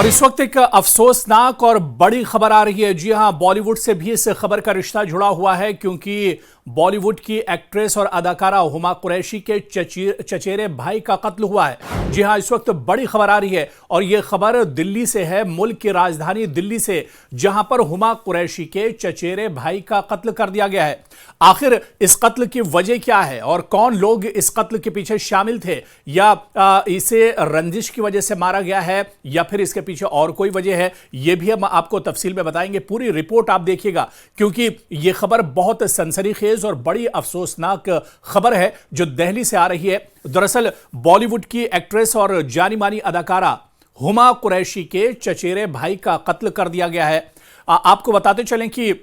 और इस वक्त एक अफसोसनाक और बड़ी खबर आ रही है। जी हां, बॉलीवुड से भी इस खबर का रिश्ता जुड़ा हुआ है, क्योंकि बॉलीवुड की एक्ट्रेस और अदाकारा हुमा कुरैशी के चचेरे भाई का कत्ल हुआ है। जी हां, इस वक्त बड़ी खबर आ रही है और यह खबर दिल्ली से है, मुल्क की राजधानी दिल्ली से, जहां पर हुमा कुरैशी के चचेरे भाई का कत्ल कर दिया गया है। आखिर इस कत्ल की वजह क्या है और कौन लोग इस कत्ल के पीछे शामिल थे, या इसे रंजिश की वजह से मारा गया है, या फिर इसके पीछे और कोई वजह है, यह भी हम आपको तफसील में बताएंगे। पूरी रिपोर्ट आप देखिएगा, क्योंकि यह खबर बहुत सनसनीखेज और बड़ी अफसोसनाक खबर है जो दिल्ली से आ रही है। दरअसल बॉलीवुड की एक्ट्रेस और जानी मानी अदाकारा हुमा कुरैशी के चचेरे भाई का कत्ल कर दिया गया है। आपको बताते चलें कि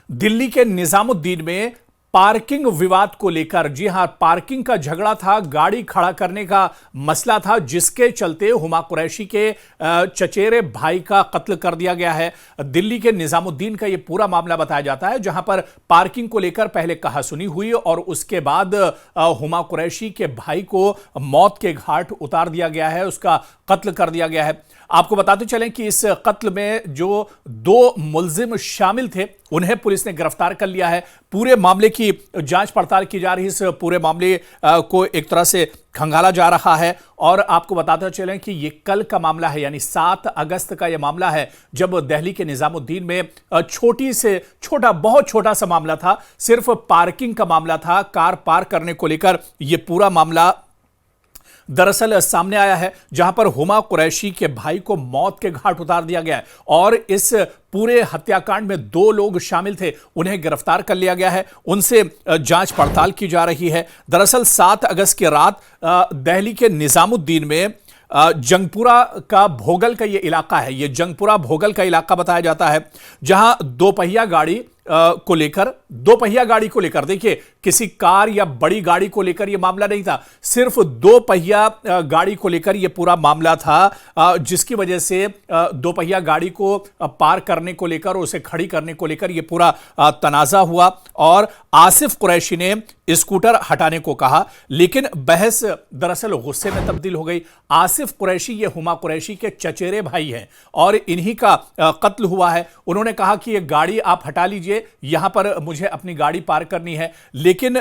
दिल्ली के निजामुद्दीन में पार्किंग विवाद को लेकर, जी हां, पार्किंग का झगड़ा था, गाड़ी खड़ा करने का मसला था, जिसके चलते हुमा कुरैशी के चचेरे भाई का कत्ल कर दिया गया है। दिल्ली के निजामुद्दीन का यह पूरा मामला बताया जाता है, जहां पर पार्किंग को लेकर पहले कहासुनी हुई और उसके बाद हुमा कुरैशी के भाई को मौत के घाट उतार दिया गया है, उसका कत्ल कर दिया गया है। आपको बताते चलें कि इस कत्ल में जो दो मुलजिम शामिल थे, उन्हें पुलिस ने गिरफ्तार कर लिया है। पूरे मामले की जांच पड़ताल की जा रही है। इस पूरे मामले को एक तरह से खंगाला जा रहा है। और आपको बताते चलें कि यह कल का मामला है, यानी 7 अगस्त का यह मामला है, जब दिल्ली के निजामुद्दीन में बहुत छोटा सा मामला था, सिर्फ पार्किंग का मामला था, कार पार्क करने को लेकर यह पूरा मामला दरअसल सामने आया है, जहां पर हुमा कुरैशी के भाई को मौत के घाट उतार दिया गया है। और इस पूरे हत्याकांड में 2 लोग शामिल थे, उन्हें गिरफ्तार कर लिया गया है, उनसे जांच पड़ताल की जा रही है। दरअसल 7 अगस्त की रात दिल्ली के निजामुद्दीन में जंगपुरा का भोगल का यह इलाका है, यह जंगपुरा भोगल का इलाका बताया जाता है, जहां दोपहिया गाड़ी को लेकर देखिए, किसी कार या बड़ी गाड़ी को लेकर यह मामला नहीं था, सिर्फ 2 पहिया गाड़ी को लेकर यह पूरा मामला था, जिसकी वजह से 2 पहिया गाड़ी को पार करने को लेकर, उसे खड़ी करने को लेकर यह पूरा तनाजा हुआ और आसिफ कुरैशी ने स्कूटर हटाने को कहा, लेकिन बहस दरअसल गुस्से में तब्दील हो गई। आसिफ कुरैशी ये हुमा कुरैशी के चचेरे भाई हैं और इन्हीं का कत्ल हुआ है। उन्होंने कहा कि ये गाड़ी आप हटा लीजिए, यहां पर मुझे अपनी गाड़ी पार्क करनी है, लेकिन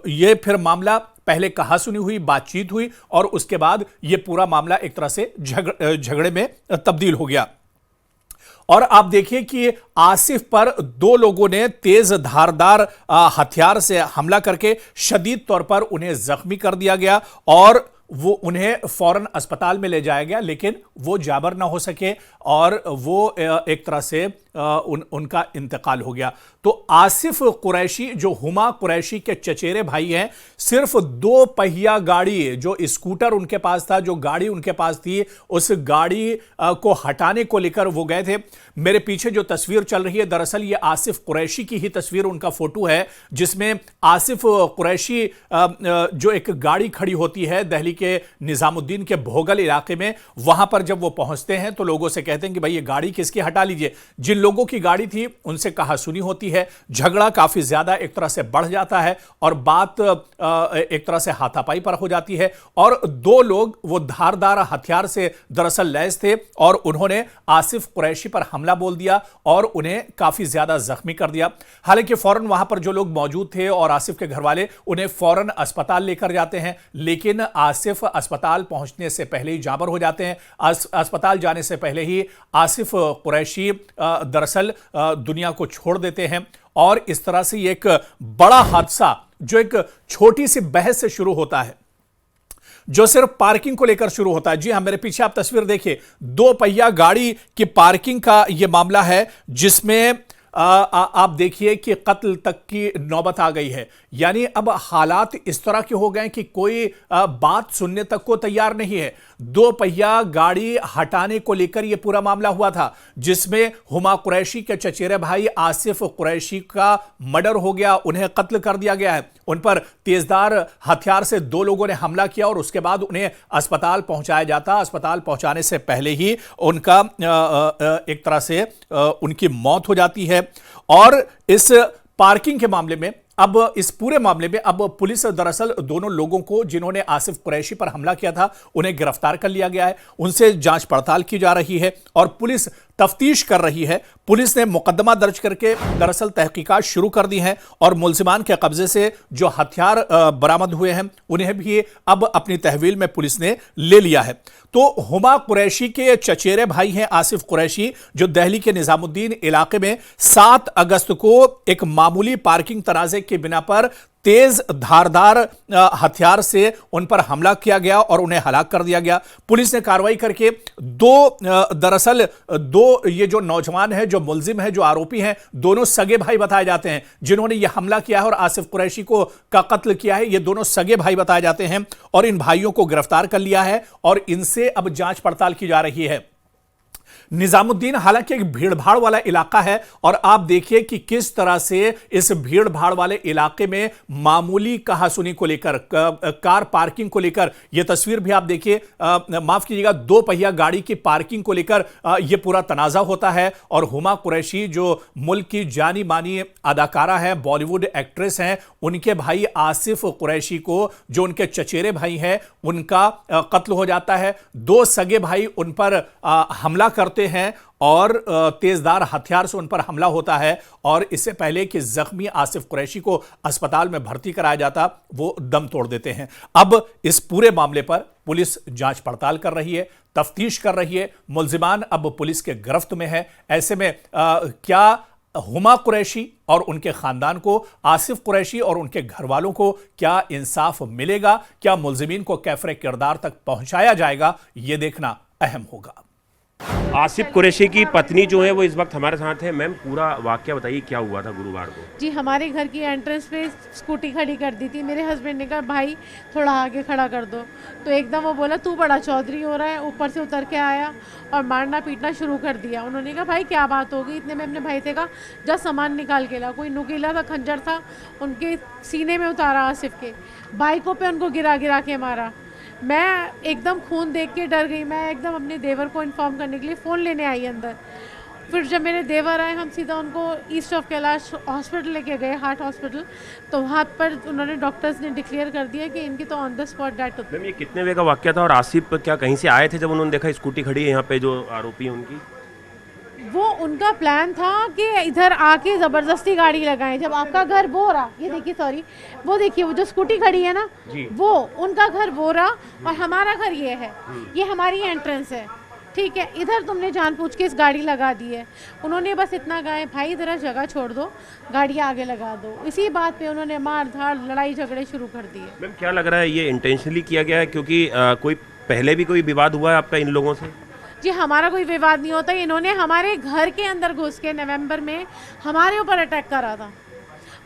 ये फिर मामला पहले कहासुनी हुई, बातचीत हुई और उसके बाद यह पूरा मामला एक तरह से झगड़े में तब्दील हो गया। और आप देखिए कि आसिफ पर 2 लोगों ने तेज धारदार हथियार से हमला करके शदीद तौर पर उन्हें जख्मी कर दिया गया और वो उन्हें फौरन अस्पताल में ले जाया गया, लेकिन वो जाबर ना हो सके और वो एक तरह से उनका इंतकाल हो गया। तो आसिफ कुरैशी जो हुमा कुरैशी के चचेरे भाई हैं, सिर्फ 2 पहिया गाड़ी, जो स्कूटर उनके पास था, जो गाड़ी उनके पास थी, उस गाड़ी को हटाने को लेकर वो गए थे। मेरे पीछे जो तस्वीर चल रही है, दरअसल ये आसिफ कुरैशी की ही तस्वीर, उनका फोटो है, जिसमें आसिफ कुरैशी जो एक गाड़ी खड़ी होती है दिल्ली के निजामुद्दीन के भोगल इलाके में, वहां पर जब वो पहुंचते हैं तो लोगों से कहते हैं कि भाई ये गाड़ी किसकी, हटा लीजिए। जिन लोगों की गाड़ी थी उनसे कहासुनी होती है, झगड़ा काफी ज्यादा एक तरह से बढ़ जाता है और बात एक तरह से हाथापाई पर हो जाती है और 2 लोग वो धारदार हथियार से दरअसल लैस थे और उन्होंने आसिफ कुरैशी पर हमला बोल दिया और उन्हें काफी ज्यादा जख्मी कर दिया। हालांकि फौरन वहां पर जो लोग मौजूद थे और आसिफ के घर वाले उन्हें फौरन अस्पताल लेकर जाते हैं, लेकिन आसिफ अस्पताल पहुंचने से पहले ही जाबर हो जाते हैं। अस्पताल जाने से पहले ही आसिफ कुरैशी दरअसल दुनिया को छोड़ देते हैं और इस तरह से एक बड़ा हादसा, जो एक छोटी सी बहस से शुरू होता है, जो सिर्फ पार्किंग को लेकर शुरू होता है। जी हां, मेरे पीछे आप तस्वीर देखिए, 2 पहिया गाड़ी की पार्किंग का यह मामला है, जिसमें आप देखिए कि कत्ल तक की नौबत आ गई है। यानी अब हालात इस तरह के हो गए कि कोई बात सुनने तक को तैयार नहीं है। 2 पहिया गाड़ी हटाने को लेकर यह पूरा मामला हुआ था, जिसमें हुमा कुरैशी के चचेरे भाई आसिफ कुरैशी का मर्डर हो गया, उन्हें कत्ल कर दिया गया है। उन पर तेजधार हथियार से 2 लोगों ने हमला किया और उसके बाद उन्हें अस्पताल पहुंचाया जाता। अस्पताल पहुंचाने से पहले ही उनका एक तरह से उनकी मौत हो जाती है। और इस पार्किंग के मामले में अब इस पूरे मामले में अब पुलिस दरअसल दोनों लोगों को जिन्होंने आसिफ कुरैशी पर हमला किया था उन्हें गिरफ्तार कर लिया गया है, उनसे जांच पड़ताल की जा रही है और पुलिस तफ्तीश कर रही है। पुलिस ने मुकदमा दर्ज करके दरअसल तहकीकात शुरू कर दी है और मुलजिमान के कब्जे से जो हथियार बरामद हुए हैं उन्हें भी अब अपनी तहवील में पुलिस ने ले लिया है। तो हुमा कुरैशी के चचेरे भाई हैं आसिफ कुरैशी, जो दिल्ली के निजामुद्दीन इलाके में 7 अगस्त को एक मामूली पार्किंग तनाजे के बिना पर तेज धारदार हथियार से उन पर हमला किया गया और उन्हें हलाक कर दिया गया। पुलिस ने कार्रवाई करके दरअसल दो ये जो नौजवान है, जो मुलजिम है, जो आरोपी हैं, दोनों सगे भाई बताए जाते हैं जिन्होंने यह हमला किया है और आसिफ कुरैशी को का कत्ल किया है। ये दोनों सगे भाई बताए जाते हैं और इन भाइयों को गिरफ्तार कर लिया है और इनसे अब जांच पड़ताल की जा रही है। निजामुद्दीन हालांकि एक भीड़भाड़ वाला इलाका है और आप देखिए कि किस तरह से इस भीड़भाड़ वाले इलाके में मामूली कहासुनी को लेकर, कार पार्किंग को लेकर, यह तस्वीर भी आप देखिए, माफ कीजिएगा, 2 पहिया गाड़ी की पार्किंग को लेकर यह पूरा तनाजा होता है। और हुमा कुरैशी जो मुल्क की जानी मानी अदाकारा है, बॉलीवुड एक्ट्रेस हैं, उनके भाई आसिफ कुरैशी को, जो उनके चचेरे भाई हैं, उनका कत्ल हो जाता है। 2 सगे भाई उन पर हमला करते हैं और तेजदार हथियार से उन पर हमला होता है और इससे पहले कि जख्मी आसिफ कुरैशी को अस्पताल में भर्ती कराया जाता, वो दम तोड़ देते हैं। अब इस पूरे मामले पर पुलिस जांच पड़ताल कर रही है, तफ्तीश कर रही है, मुलजिमान अब पुलिस के गिरफ्त में है। ऐसे में क्या हुमा कुरैशी और उनके खानदान को, आसिफ कुरैशी और उनके घर वालों को क्या इंसाफ मिलेगा? क्या मुलजिमीन को कैफरे किरदार तक पहुंचाया जाएगा? यह देखना अहम होगा। आसिफ कुरैशी की पत्नी जो है वो इस वक्त हमारे साथ है। मैम, पूरा वाकया बताइए, क्या हुआ था गुरुवार को? जी, हमारे घर की एंट्रेंस पे स्कूटी खड़ी कर दी थी। मेरे हस्बैंड ने कहा भाई थोड़ा आगे खड़ा कर दो, तो एकदम वो बोला तू बड़ा चौधरी हो रहा है, ऊपर से उतर के आया और मारना पीटना शुरू कर दिया। उन्होंने कहा भाई क्या बात होगी? इतने में अपने भाई से कहा जा सामान निकाल के ला। कोई नुकीला सा खंजर था, उनके सीने में उतारा आसिफ के, बाइकों पे उनको गिरा गिरा के मारा। मैं एकदम खून देख के डर गई। मैं एकदम अपने देवर को इन्फॉर्म करने के लिए फ़ोन लेने आई अंदर। फिर जब मेरे देवर आए, हम सीधा उनको ईस्ट ऑफ कैलाश हॉस्पिटल लेके गए, हार्ट हॉस्पिटल। तो वहाँ पर उन्होंने, डॉक्टर्स ने डिक्लेयर कर दिया कि इनकी तो ऑन द स्पॉट डेथ होती है। मैम, ये कितने बजे का वाकया था और आसिफ क्या कहीं से आए थे जब उन्होंने देखा स्कूटी खड़ी है यहाँ पे जो आरोपी है उनकी? वो उनका प्लान था कि इधर आके ज़बरदस्ती गाड़ी लगाएं। जब आपका घर वो रहा, ये देखिए, सॉरी, वो देखिए, वो जो स्कूटी खड़ी है ना, वो उनका घर वो रहा और हमारा घर ये है, ये हमारी एंट्रेंस है, ठीक है। इधर तुमने जानबूझ के इस गाड़ी लगा दी है। उन्होंने बस इतना कहा भाई ज़रा जगह छोड़ दो, गाड़ी आगे लगा दो। इसी बात पे उन्होंने मार धाड़ लड़ाई झगड़े शुरू कर दिए। मैम, क्या लग रहा है ये इंटेंशनली किया गया है? क्योंकि कोई पहले भी कोई विवाद हुआ है आपका इन लोगों से? जी, हमारा कोई विवाद नहीं होता। इन्होंने हमारे घर के अंदर घुस के नवंबर में हमारे ऊपर अटैक करा था।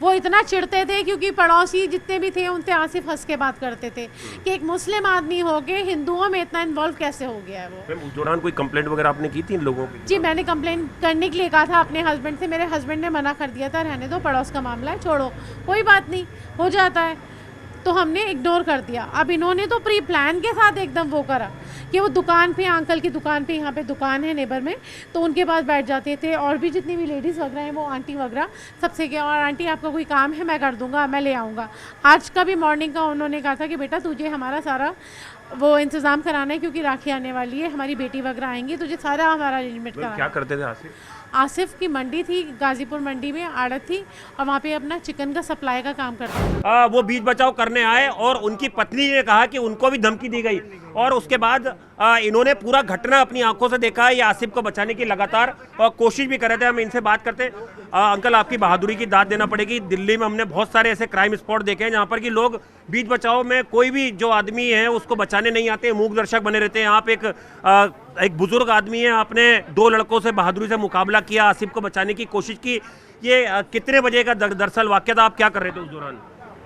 वो इतना चिढ़ते थे क्योंकि पड़ोसी जितने भी थे उनसे आसिफ हंस के बात करते थे कि एक मुस्लिम आदमी हो के हिंदुओं में इतना इन्वॉल्व कैसे हो गया है। वो उस दौरान कोई कंप्लेंट वगैरह आपने की थी इन लोगों की? जी, मैंने कंप्लेंट करने के लिए कहा था अपने हस्बैंड से। मेरे हस्बैंड ने मना कर दिया था, रहने दो, पड़ोस का मामला है, छोड़ो, कोई बात नहीं, हो जाता है। तो हमने इग्नोर कर दिया। अब इन्होंने तो प्री प्लान के साथ एकदम वो करा कि वो दुकान पे, अंकल की दुकान पे, यहाँ पे दुकान है नेबर में, तो उनके पास बैठ जाते थे और भी जितनी भी लेडीज़ वगैरह हैं, वो आंटी वगैरह सबसे क्या, और आंटी आपका कोई काम है मैं कर दूंगा, मैं ले आऊँगा। आज का भी मॉर्निंग का उन्होंने कहा था कि बेटा तुझे हमारा सारा वो इंतज़ाम कराना है क्योंकि राखी आने वाली है, हमारी बेटी वगैरह आएंगी, तुझे सारा हमारा अरेंजमेंट कराना। क्या करते थे आसिफ? आसिफ की मंडी थी, गाजीपुर मंडी में आड़त थी और वहाँ पे अपना चिकन का सप्लाई का काम करते थे। वो बीच बचाव करने आए और उनकी पत्नी ने कहा कि उनको भी धमकी दी गई और उसके बाद इन्होंने पूरा घटना अपनी आंखों से देखा है। ये आसिफ को बचाने की लगातार कोशिश भी कर रहे थे। हम इनसे बात करते हैं। अंकल, आपकी बहादुरी की दाद देना पड़ेगी। दिल्ली में हमने बहुत सारे ऐसे क्राइम स्पॉट देखे हैं जहाँ पर कि लोग बीच बचाव में कोई भी जो आदमी है उसको बचाने नहीं आते, मूक दर्शक बने रहते हैं। आप एक बुजुर्ग आदमी है, आपने 2 लड़कों से बहादुरी से मुकाबला किया, आसिफ को बचाने की कोशिश की। ये कितने बजे का दरअसल वाकया था? आप क्या कर रहे थे उस दौरान?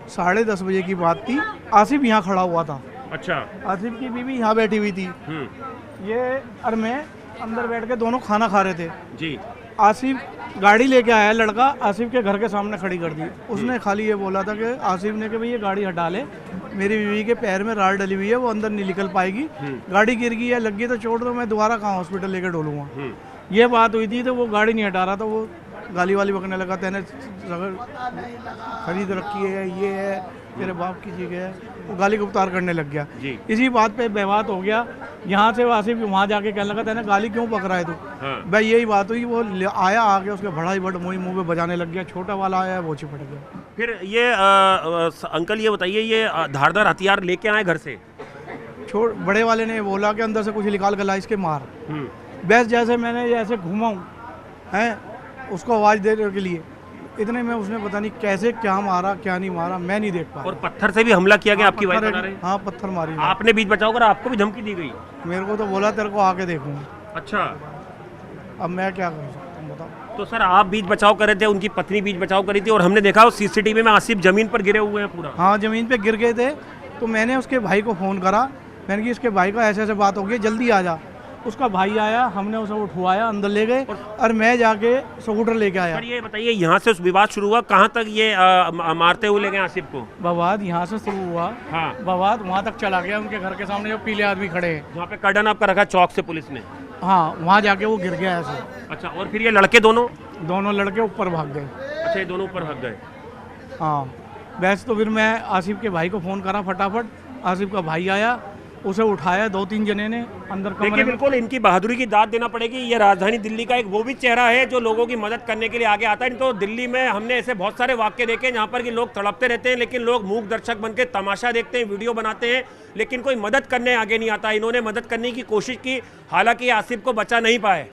10:30 बजे की बात थी। आसिफ यहाँ खड़ा हुआ था। अच्छा। आसिफ की बीवी यहाँ बैठी हुई थी। ये और मैं अंदर बैठ के दोनों खाना खा रहे थे जी। आसिफ गाड़ी लेके आया, लड़का आसिफ के घर के सामने खड़ी कर दी। उसने खाली ये बोला था कि आसिफ ने कि भाई ये गाड़ी हटा ले, मेरी बीवी के पैर में राड़ डली हुई है, वो अंदर नहीं निकल पाएगी, गाड़ी गिर गई है, लग गई तो छोड़ दो, मैं दोबारा कहाँ हॉस्पिटल लेके डोलूंगा। ये बात हुई थी। तो वो गाड़ी नहीं हटा रहा था, वो गाली वाली बकने लगा, तेने खरीद रखी है, ये है तेरे बाप की चीज़ है, वो गाली गुफ्तार करने लग गया। जी। इसी बात पे विवाद हो गया, यहाँ से आसिफ वहाँ जाके कहने लगा तेने गाली क्यों पकड़ा है तू। हाँ। भाई यही बात हुई, वो आया आके उसके भड़ाई बड़ मुँह पे बजाने लग गया, छोटा वाला आया वो चिपट गया। फिर ये अंकल ये बताइए, ये धारदार हथियार लेके आए घर से? बड़े वाले ने बोला कि अंदर से कुछ निकाल के ला इसके मार। बस जैसे मैंने ऐसे घूमा हूँ हैं उसको आवाज़ देने के लिए, इतने में उसने पता नहीं कैसे क्या मारा क्या नहीं मारा, मैं नहीं देख पाया। और पत्थर से भी हमला किया गया आपकी वाइफ बता रहे? हाँ पत्थर मारी। आपने बीच बचाव करा, आपको भी धमकी दी गई? मेरे को तो बोला तेरे को आके देखूंगा। अच्छा, अब मैं क्या कर सकता हूँ बताओ। तो सर आप बीच बचाव कर रहे थे, उनकी पत्नी बीच बचाव करी थी, और हमने देखा वो सीसीटीवी में आसिफ जमीन पर गिरे हुए हैं पूरा। हाँ ज़मीन पे गिर गए थे, तो मैंने उसके भाई को फ़ोन करा, मैंने कि इसके भाई का ऐसे ऐसे बात हो गई, जल्दी आ जा। उसका भाई आया, हमने उसे उठवाया, अंदर ले गए और मैं जाके स्कूटर लेके आया। सर ये बताइए, यहाँ से विवाद शुरू हुआ, कहाँ तक ये मारते हुए ले गए आसिफ को? विवाद यहाँ से शुरू हुआ, हाँ। विवाद वहाँ तक चला गया, उनके घर के सामने जो पीले आदमी खड़े हैं, जहाँ पे कर्डन आपका रखा चौक से पुलिस ने? हाँ वहाँ जाके वो गिर गया ऐसे। अच्छा, और फिर ये लड़के दोनों लड़के ऊपर भाग गए। अच्छा, ये दोनों ऊपर भाग गए। हाँ बस, तो फिर मैं आसिफ के भाई को फ़ोन करा फटाफट, आसिफ का भाई आया, उसे उठाया, 2-3 जने ने अंदर देखिए, कमरे में। बिल्कुल इनकी बहादुरी की दाद देना पड़ेगी। ये राजधानी दिल्ली का एक वो भी चेहरा है जो लोगों की मदद करने के लिए आगे आता है। नहीं तो दिल्ली में हमने ऐसे बहुत सारे वाक्य देखे हैं जहाँ पर कि लोग तड़पते रहते हैं, लेकिन लोग मूक दर्शक बन के तमाशा देखते हैं, वीडियो बनाते हैं, लेकिन कोई मदद करने आगे नहीं आता। इन्होंने मदद करने की कोशिश की, हालांकि आसिफ को बचा नहीं पाए।